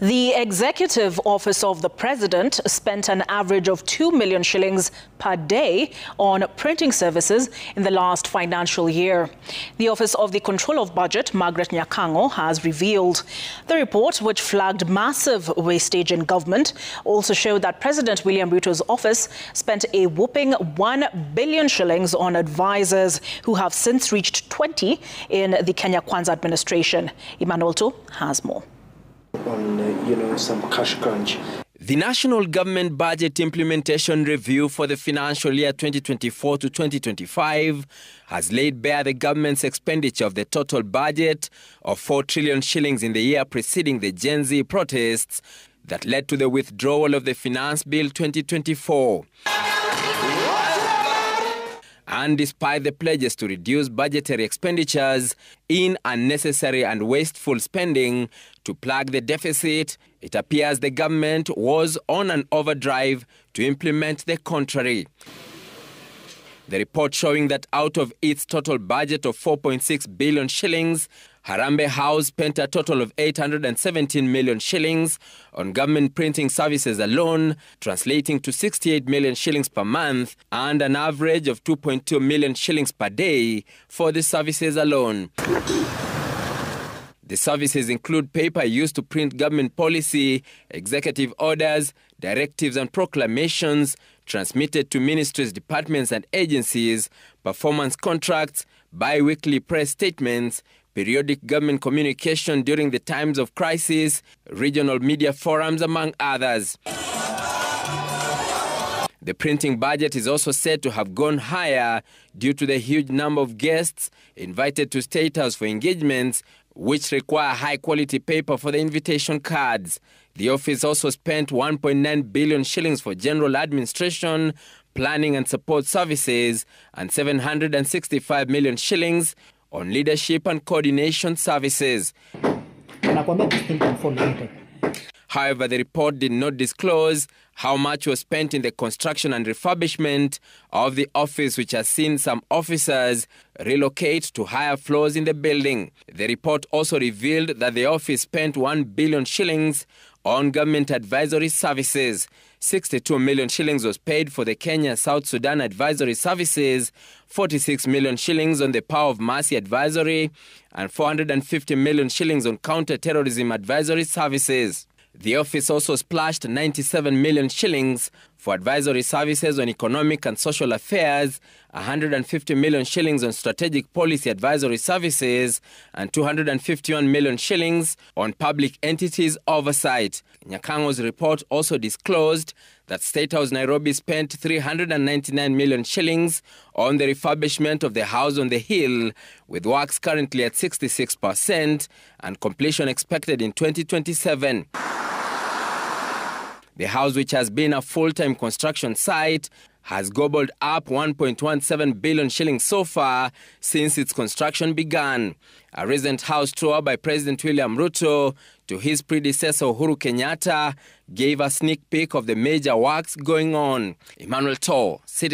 The Executive Office of the President spent an average of 2 million shillings per day on printing services in the last financial year. The Office of the Control of Budget, Margaret Nyakang'o, has revealed. The report, which flagged massive wastage in government, also showed that President William Ruto's office spent a whopping 1 billion shillings on advisors who have since reached 20 in the Kenya Kwanza administration. Emmanuel To has more. On, some cash crunch. The National Government Budget Implementation Review for the financial year 2024 to 2025 has laid bare the government's expenditure of the total budget of 4 trillion shillings in the year preceding the Gen Z protests that led to the withdrawal of the Finance Bill 2024. And despite the pledges to reduce budgetary expenditures in unnecessary and wasteful spending to plug the deficit, it appears the government was on an overdrive to implement the contrary. The report showing that out of its total budget of 4.6 billion shillings, Harambee House spent a total of 817 million shillings on government printing services alone, translating to 68 million shillings per month and an average of 2.2 million shillings per day for the services alone. The services include paper used to print government policy, executive orders, directives and proclamations transmitted to ministries, departments and agencies, performance contracts, bi-weekly press statements, periodic government communication during the times of crisis, regional media forums, among others. The printing budget is also said to have gone higher due to the huge number of guests invited to State House for engagements, which require high-quality paper for the invitation cards. The office also spent 1.9 billion shillings for general administration, planning and support services, and 765 million shillings on leadership and coordination services. However, the report did not disclose how much was spent in the construction and refurbishment of the office, which has seen some officers relocate to higher floors in the building. The report also revealed that the office spent 1 billion shillings on government advisory services. 62 million shillings was paid for the Kenya-South Sudan advisory services, 46 million shillings on the Power of Mercy advisory, and 450 million shillings on counter-terrorism advisory services. The office also splashed 97 million shillings for advisory services on economic and social affairs, 150 million shillings on strategic policy advisory services, and 251 million shillings on public entities oversight. Nyakang'o's report also disclosed that State House Nairobi spent 399 million shillings on the refurbishment of the House on the Hill, with works currently at 66% and completion expected in 2027. The house, which has been a full-time construction site, has gobbled up 1.17 billion shillings so far since its construction began. A recent house tour by President William Ruto to his predecessor Uhuru Kenyatta gave a sneak peek of the major works going on. Emmanuel To, Citizen.